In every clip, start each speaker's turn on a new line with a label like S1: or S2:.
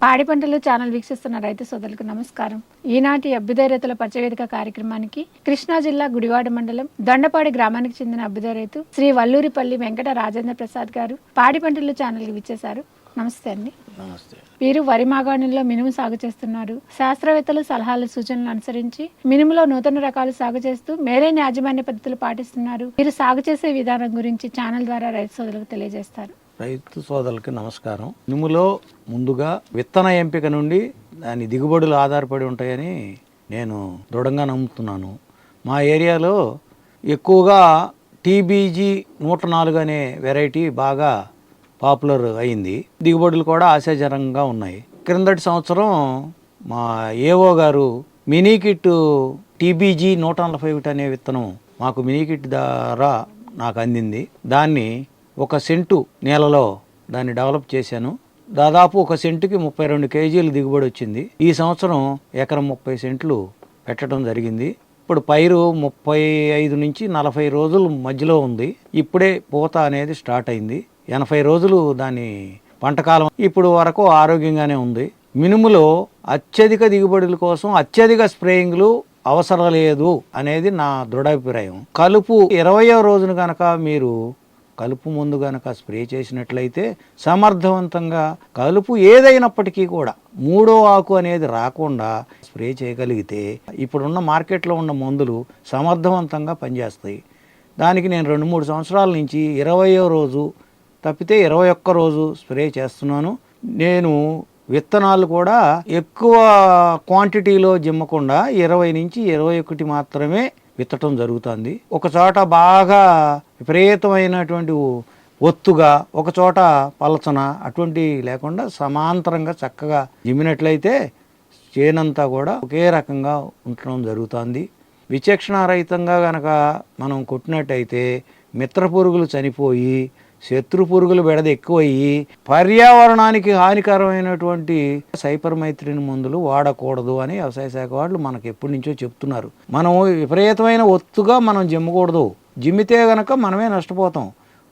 S1: పాడి పంటలు ఛానల్ వీక్షిస్తున్న రైతు సోదరులకు నమస్కారం. ఈనాటి అభ్యుదయ రైతుల పరిచయవేదిక కార్యక్రమానికి కృష్ణా జిల్లా గుడివాడ మండలం దొండపాడి గ్రామానికి చెందిన అభ్యుదయ రైతు శ్రీ వల్లూరిపల్లి వెంకట రాజేంద్ర ప్రసాద్ గారు పాడి పంటలు ఛానల్కి విచ్చేశారు. నమస్తే అండి.
S2: నమస్తే.
S1: వీరు వరి మాగాణుల్లో మినుము సాగు చేస్తున్నారు. శాస్త్రవేత్తలు సలహాలు సూచనలు అనుసరించి మినుములో నూతన రకాలు సాగు చేస్తూ మేలైన యాజమాన్య పద్ధతులు పాటిస్తున్నారు. వీరు సాగు చేసే విధానం గురించి ఛానల్ ద్వారా రైతు సోదరులకు తెలియజేస్తారు.
S2: రైతు సోదరులకి నమస్కారం. మినుములో ముందుగా విత్తన ఎంపిక నుండి దాని దిగుబడులు ఆధారపడి ఉంటాయని నేను దృఢంగా నమ్ముతున్నాను. మా ఏరియాలో ఎక్కువగా టీబీజీ 104 అనే వెరైటీ బాగా పాపులర్ అయింది. దిగుబడులు కూడా ఆశాజనకంగా ఉన్నాయి. క్రిందటి సంవత్సరం మా ఏఓ గారు మినీ కిట్ టీబీజీ 141 అనే విత్తనం మాకు మినీ కిట్ ద్వారా నాకు అందింది. దాన్ని 1 సెంటు నేలలో దాన్ని డెవలప్ చేశాను. దాదాపు 1 సెంటుకి 32 కేజీలు దిగుబడి వచ్చింది. ఈ సంవత్సరం ఎకరం 30 సెంట్లు పెట్టడం జరిగింది. ఇప్పుడు పైరు 35 నుంచి 40 రోజుల మధ్యలో ఉంది. ఇప్పుడే పూత అనేది స్టార్ట్ అయింది. 80 రోజులు దాని పంటకాలం. ఇప్పుడు వరకు ఆరోగ్యంగానే ఉంది. మినుములో అత్యధిక దిగుబడుల కోసం అత్యధిక స్ప్రేయింగ్లు అవసరం లేదు అనేది నా దృఢాభిప్రాయం. కలుపు 20వ రోజున కనుక మీరు కలుపు ముందు గనక స్ప్రే చేసినట్లయితే సమర్థవంతంగా కలుపు ఏదైనప్పటికీ కూడా 3వ ఆకు అనేది రాకుండా స్ప్రే చేయగలిగితే ఇప్పుడున్న మార్కెట్లో ఉన్న మందులు సమర్థవంతంగా పనిచేస్తాయి. దానికి నేను 2-3 సంవత్సరాల నుంచి 20వ రోజు తప్పితే 21 రోజు స్ప్రే చేస్తున్నాను. నేను విత్తనాలు కూడా ఎక్కువ క్వాంటిటీలో జిమ్మకుండా 20 నుంచి 21 మాత్రమే విత్తటం జరుగుతుంది. ఒక చోట బాగా విపరీతమైనటువంటి ఒత్తుగా, ఒక చోట పలచన అటువంటి లేకుండా సమాంతరంగా చక్కగా జిమ్మినట్లయితే చేనంతా కూడా ఒకే రకంగా ఉండటం జరుగుతుంది. విచక్షణారహితంగా గనక మనం కొట్టినట్టయితే మిత్ర పురుగులు చనిపోయి శత్రు పురుగులు బెడద ఎక్కువయ్యి పర్యావరణానికి హానికరమైనటువంటి సైపర్మైత్రిన్ మందులు వాడకూడదు అని వ్యవసాయ శాఖ వాళ్ళు మనకు ఎప్పటి నుంచో చెప్తున్నారు. మనం విపరీతమైన ఒత్తుగా మనం జిమ్మకూడదు. జిమ్మితే గనక మనమే నష్టపోతాం.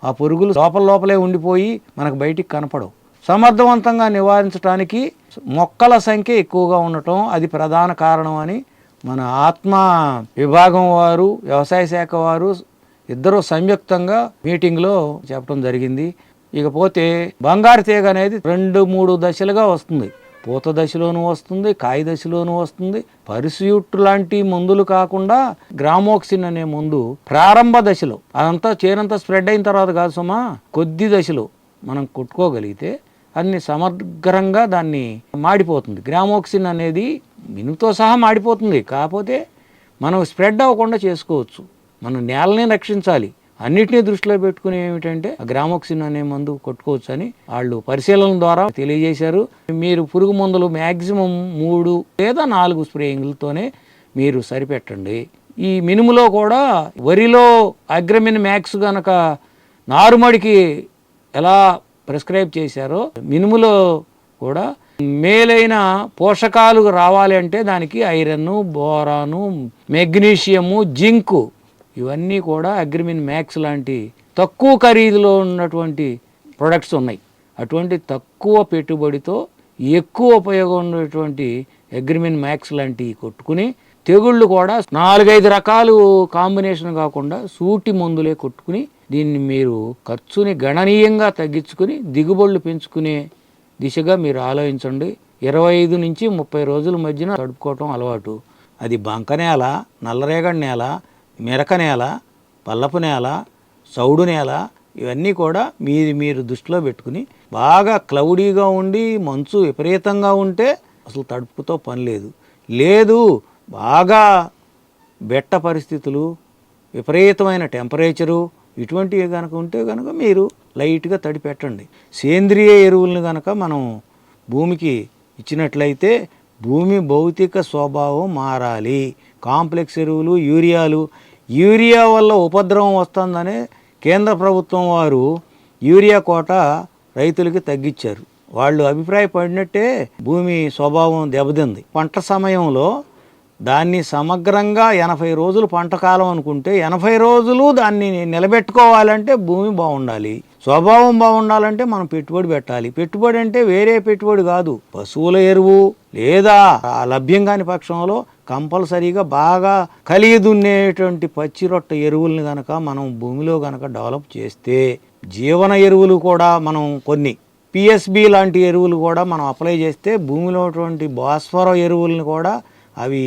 S2: ఆ పురుగులు లోపలే ఉండిపోయి మనకు బయటికి కనపడవు. సమర్థవంతంగా నివారించడానికి మొక్కల సంఖ్య ఎక్కువగా ఉండటం అది ప్రధాన కారణం అని మన ఆత్మ విభాగం వారు, వ్యవసాయ శాఖ వారు ఇద్దరు సంయుక్తంగా మీటింగ్లో చెప్పడం జరిగింది. ఇకపోతే బంగారు తీగ అనేది 2-3 దశలుగా వస్తుంది. పూత దశలోనూ వస్తుంది, కాయ దశలోనూ వస్తుంది. పరిస్యూట్ లాంటి మందులు కాకుండా గ్రామోక్సిన్ అనే మందు ప్రారంభ దశలో, అదంతా చేనంతా స్ప్రెడ్ అయిన తర్వాత కాదు సుమా, కొద్ది దశలో మనం కొట్టుకోగలిగితే అన్ని సమగ్రంగా దాన్ని మాడిపోతుంది. గ్రామోక్సిన్ అనేది మినుతో సహా మాడిపోతుంది. కాకపోతే మనం స్ప్రెడ్ అవ్వకుండా చేసుకోవచ్చు. మనం నేలని రక్షించాలి. అన్నిటినీ దృష్టిలో పెట్టుకుని ఏమిటంటే గ్రామోక్సిన్ అనే మందు కొట్టుకోవచ్చు అని వాళ్ళు పరిశీలన ద్వారా తెలియజేశారు. మీరు పురుగు మందులు మ్యాక్సిమం 3 లేదా 4 స్ప్రేయింగ్లతోనే మీరు సరిపెట్టండి. ఈ మినుములో కూడా వరిలో అగ్రమిన్ మ్యాక్స్ గనక నారుమడికి ఎలా ప్రిస్క్రైబ్ చేశారో మినుములో కూడా మేలైన పోషకాలు రావాలి అంటే దానికి ఐరన్, బోరాను, మెగ్నీషియము, జింకు ఇవన్నీ కూడా అగ్రిమిన్ మ్యాక్స్ లాంటి తక్కువ ఖరీదులో ఉన్నటువంటి ప్రొడక్ట్స్ ఉన్నాయి. అటువంటి తక్కువ పెట్టుబడితో ఎక్కువ ఉపయోగం ఉన్నటువంటి అగ్రిమిన్ మ్యాక్స్ లాంటివి కొట్టుకుని తెగుళ్ళు కూడా 4-5 రకాలు కాంబినేషన్ కాకుండా సూటి మందులే కొట్టుకుని దీన్ని మీరు ఖర్చుని గణనీయంగా తగ్గించుకుని దిగుబడులు పెంచుకునే దిశగా మీరు ఆలోచించండి. 25 నుంచి 30 రోజుల మధ్యన తడుపుకోవటం అలవాటు. అది బంక నేల, నల్లరేగడి నేల, మెరక నేల, పల్లపు నేల, చౌడు నేల ఇవన్నీ కూడా మీరు దృష్టిలో పెట్టుకుని బాగా క్లౌడీగా ఉండి మంచు విపరీతంగా ఉంటే అసలు తడుపుతో పని లేదు. బాగా బెట్ట పరిస్థితులు, విపరీతమైన టెంపరేచరు ఇటువంటివి కనుక ఉంటే కనుక మీరు లైట్గా తడి పెట్టండి. సేంద్రియ ఎరువులను కనుక మనం భూమికి ఇచ్చినట్లయితే భూమి భౌతిక స్వభావం మారాలి. కాంప్లెక్స్ ఎరువులు, యూరియా వల్ల ఉపద్రవం వస్తుందనే కేంద్ర ప్రభుత్వం వారు యూరియా కోట రైతులకి తగ్గించారు. వాళ్ళు అభిప్రాయపడినట్టే భూమి స్వభావం దెబ్బతింది. పంట సమయంలో దాన్ని సమగ్రంగా 80 రోజులు పంట కాలం అనుకుంటే 80 రోజులు దాన్ని నిలబెట్టుకోవాలంటే భూమి బాగుండాలి. స్వభావం బాగుండాలంటే మనం పెట్టుబడి పెట్టాలి. పెట్టుబడి అంటే వేరే పెట్టుబడి కాదు, పశువుల ఎరువు లేదా లభ్యం కాని పక్షంలో కంపల్సరీగా బాగా కలిగి దున్నేటువంటి పచ్చి రొట్ట ఎరువుల్ని కనుక మనం భూమిలో కనుక డెవలప్ చేస్తే, జీవన ఎరువులు కూడా మనం కొన్ని పిఎస్బి లాంటి ఎరువులు కూడా మనం అప్లై చేస్తే భూమిలో ఉన్నటువంటి భాస్వర ఎరువుల్ని కూడా అవి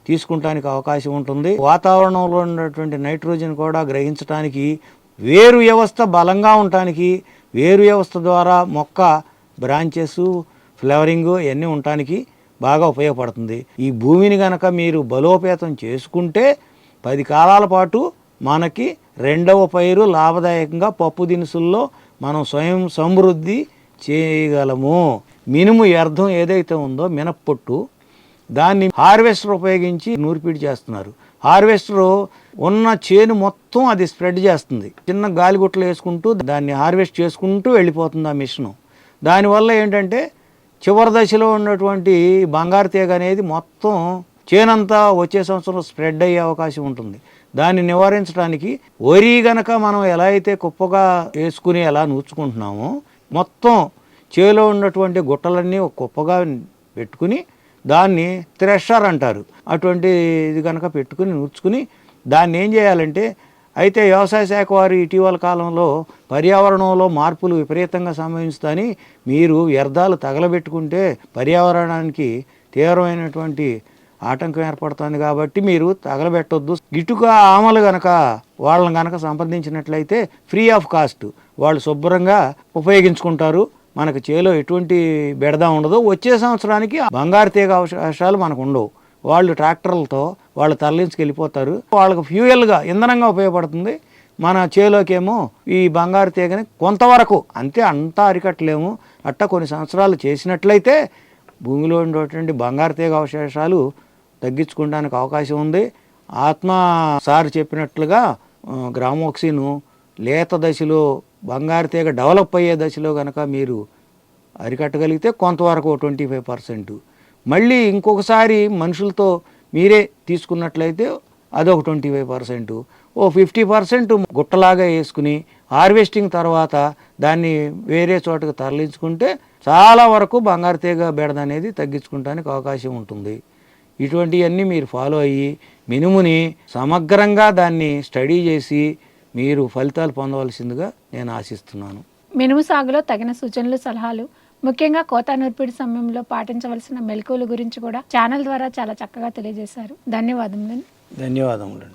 S2: తీసుకుంటానికి అవకాశం ఉంటుంది. వాతావరణంలో ఉన్నటువంటి నైట్రోజన్ కూడా గ్రహించడానికి, వేరు వ్యవస్థ బలంగా ఉండటానికి, వేరు వ్యవస్థ ద్వారా మొక్క బ్రాంచెస్ ఫ్లవరింగ్ ఇవన్నీ ఉండటానికి బాగా ఉపయోగపడుతుంది. ఈ భూమిని కనుక మీరు బలోపేతం చేసుకుంటే 10 కాలాల పాటు మనకి రెండవ పైరు లాభదాయకంగా పప్పు దినుసుల్లో మనం స్వయం సమృద్ధి చేయగలము. మినుము వ్యర్థం ఏదైతే ఉందో మినప్పొట్టు, దాన్ని హార్వెస్టర్ ఉపయోగించి నూర్పిడి చేస్తున్నారు. హార్వెస్టర్ ఉన్న చేను మొత్తం అది స్ప్రెడ్ చేస్తుంది. చిన్న గాలిగుట్టలు వేసుకుంటూ దాన్ని హార్వెస్ట్ చేసుకుంటూ వెళ్ళిపోతుంది ఆ మిషను. దానివల్ల ఏంటంటే చివరి దశలో ఉన్నటువంటి బంగారు తీగ అనేది మొత్తం చేనంతా వచ్చే సంవత్సరం స్ప్రెడ్ అయ్యే అవకాశం ఉంటుంది. దాన్ని నివారించడానికి వరి గనక మనం ఎలా అయితే కుప్పగా వేసుకుని ఎలా నూర్చుకుంటున్నామో, మొత్తం చేలో ఉన్నటువంటి గుట్టలన్నీ ఒక కుప్పగా పెట్టుకుని దాన్ని థ్రెషర్ అంటారు. అటువంటి ఇది కనుక పెట్టుకుని నూర్చుకుని దాన్ని ఏం చేయాలంటే, అయితే వ్యవసాయ శాఖ వారు ఇటీవల కాలంలో పర్యావరణంలో మార్పులు విపరీతంగా సంభవిస్తాయని మీరు వ్యర్థాలు తగలబెట్టుకుంటే పర్యావరణానికి తీవ్రమైనటువంటి ఆటంకం ఏర్పడుతుంది కాబట్టి మీరు తగలబెట్టొద్దు. ఇటుక ఆమలు గనక వాళ్ళని గనక సంప్రదించినట్లయితే ఫ్రీ ఆఫ్ కాస్ట్ వాళ్ళు శుభ్రంగా ఉపయోగించుకుంటారు. మనకు చేలో ఎటువంటి బెడద ఉండదు. వచ్చే సంవత్సరానికి బంగారు తీగ అవకాశాలు మనకు ఉండవు. వాళ్ళు ట్రాక్టర్లతో వాళ్ళు తరలించుకెళ్ళిపోతారు. వాళ్ళకు ఫ్యూయల్గా ఇంధనంగా ఉపయోగపడుతుంది. మన చేలోకేమో ఈ బంగారు తీగని కొంతవరకు, అంతా అరికట్టలేము, కొన్ని సంవత్సరాలు చేసినట్లయితే భూమిలో ఉండేటువంటి బంగారు తీగ అవశేషాలు తగ్గించుకోవడానికి అవకాశం ఉంది. ఆత్మ సార్ చెప్పినట్లుగా గ్రామోక్సిను లేత దశలో బంగారు తీగ డెవలప్ అయ్యే దశలో కనుక మీరు అరికట్టగలిగితే కొంతవరకు 25%, మళ్ళీ ఇంకొకసారి మనుషులతో మీరే తీసుకున్నట్లయితే అదొక 25%, 50% గుట్టలాగా వేసుకుని హార్వెస్టింగ్ తర్వాత దాన్ని వేరే చోటకు తరలించుకుంటే చాలా వరకు బంగారు తీగ బెడద అనేది తగ్గించుకోవడానికి అవకాశం ఉంటుంది. ఇటువంటివన్నీ మీరు ఫాలో అయ్యి మినుముని సమగ్రంగా దాన్ని స్టడీ చేసి మీరు ఫలితాలు పొందవలసిందిగా నేను ఆశిస్తున్నాను.
S1: మినుము సాగులో తగిన సూచనలు, సలహాలు, ముఖ్యంగా కోత నూర్పిడి సమయంలో పాటించవలసిన మెలకువల గురించి కూడా ఛానల్ ద్వారా చాలా చక్కగా తెలియజేశారు. ధన్యవాదములు.
S2: ధన్యవాదములండి.